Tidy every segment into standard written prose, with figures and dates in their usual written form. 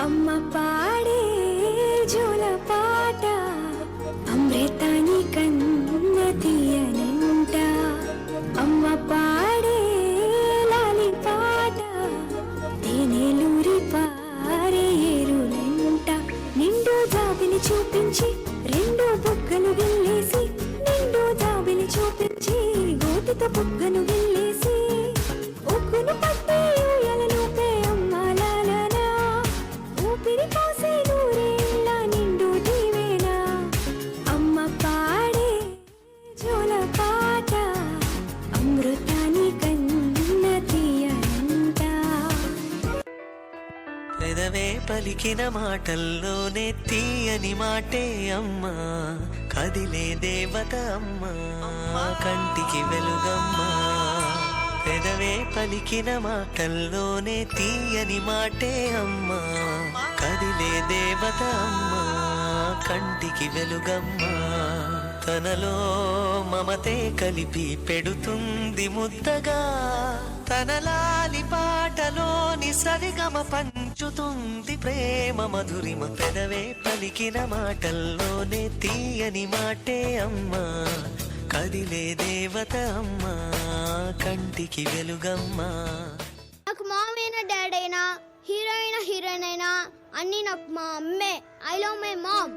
అమ్మ పాడే జోల పాట అమృతాని కన్న తీయనంట. అమ్మ పాడే లాలి పాట తేనెలూరి పారే ఏరులంట. నిండు జాబిలి చూపించి రెండు బుగ్గలు గిల్లేసి, నిండు జాబిలి చూపించి గోటితో బుగ్గను గిల్లేసి, ఒగ్గును పట్టి ఊయలలోపే అమ్మ లాలనా, ఊపిరి పోసే నూరేళ్ళ నిండు దీవెన. అమ్మ పాడే జోల పాట అమృతాని కన్న తీయనంట. పెదవే పలికిన మాటల్లోనే తీయని మాటే అమ్మా, కదిలే దేవత అమ్మా, కంటికి వెలుగమ్మా. పెదవే పలికిన మాటల్లోనే తీయని మాటే అమ్మా, కదిలే దేవత అమ్మా, కంటికి వెలుగమ్మా. తనలో మమతే కలిపి పెడుతుంది ముద్దగా, తన లాలి పాటలోని సరిగమ పంచుతుంది ప్రేమ మధురిమ. పెదవే పలికిన మాటల్లోనే తీయని మాటే అమ్మా, కదిలే దేవత అమ్మా, కంటికి వెలుగమ్మా. నాకు మామ్ అయినా డాడ్ అయినా హీరో అయినా హీరోయిన్ అయినా అన్ని నాకు మా అమ్మే. I love my mom.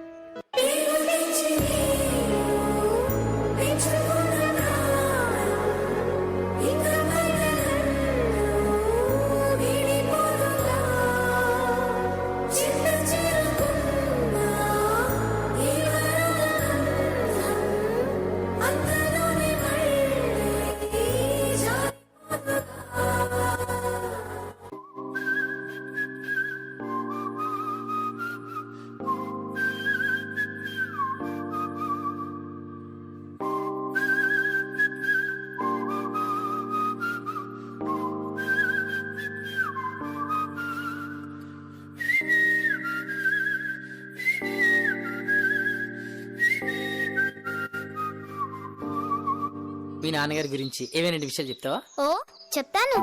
మీ నాన్నగారి గురించి ఏమైనా విషయాలు చెప్తావా? ఓ చెప్తాను.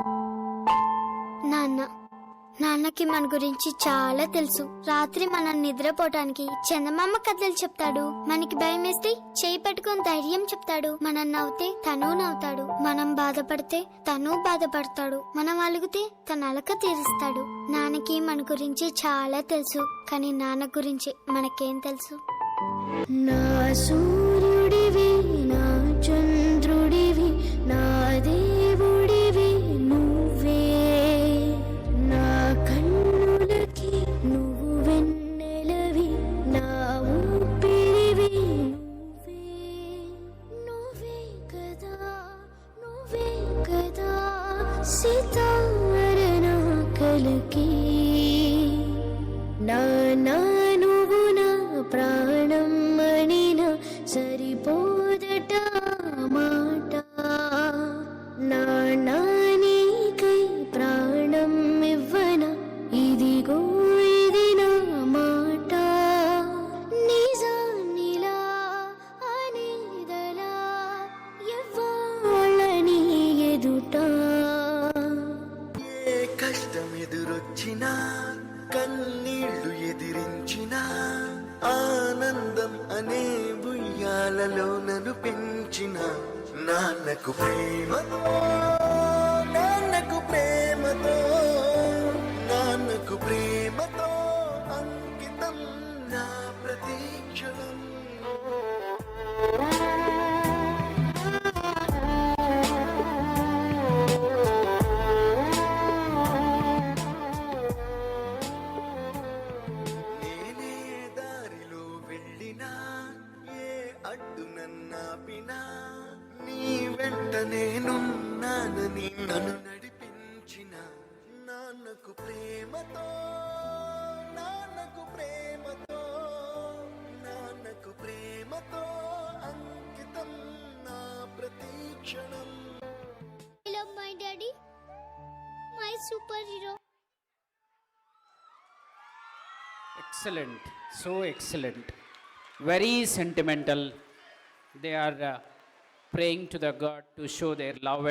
నాన్నకి మన గురించి చాలా తెలుసు. రాత్రి మనం నిద్రపోవటానికి చందమామ కథలు చెప్తాడు. మనకి భయం వేస్తే చేయి పట్టుకొని ధైర్యం చెప్తాడు. మనం నవ్వుతే తను నవ్వుతాడు. మనం బాధపడితే తను బాధపడతాడు. మనం అలిగితే తన అలక తీరుస్తాడు. నాన్నకి మన గురించి చాలా తెలుసు. కానీ నాన్న గురించి మనకేం తెలుసు? నా సూర్యుడివి, నా చంద్రుడివి, నా దేవుడివి నువ్వే. నా కన్నులకి నువ్వు వెన్నెలవి, నా ఊపిరివి నువ్వే. నువ్వే కదా, నువ్వే కదా సితార నా కలకి. నా నువ్వు నా ప్రాణం మణిన సరిపోదట మాట. నీకై ప్రాణం ఇవ్వన, ఇదిగో ఇది నా మాట. నిజానిలా అనేదలా ఎవ్వాళ్ళని ఎదుట. ఏ కష్టం ఎదురొచ్చినా, కన్నీళ్లు ఎదిరించినా, ఆనందం అనే ఉయ్యాలలో నన్ను పెంచిన నాన్నకు ప్రేమతో, నాన్నకు ప్రేమతో, నాన్నకు ప్రేమతో అంకితం నా ప్రతీక్షణం. నేనే దారిలో వెళ్ళినా, ఏ అడ్డు నన్నాపినా, నీ వెంట నేనున్నానని నన్ను నడిపించిన నాన్నకు ప్రేమతో, నాన్నకు ప్రేమతో, నాన్నకు ప్రేమతో అంకితం నా ప్రతీక్షణం. I love my daddy, my superhero. Excellent, so excellent. Very sentimental. They are praying to the God to show their love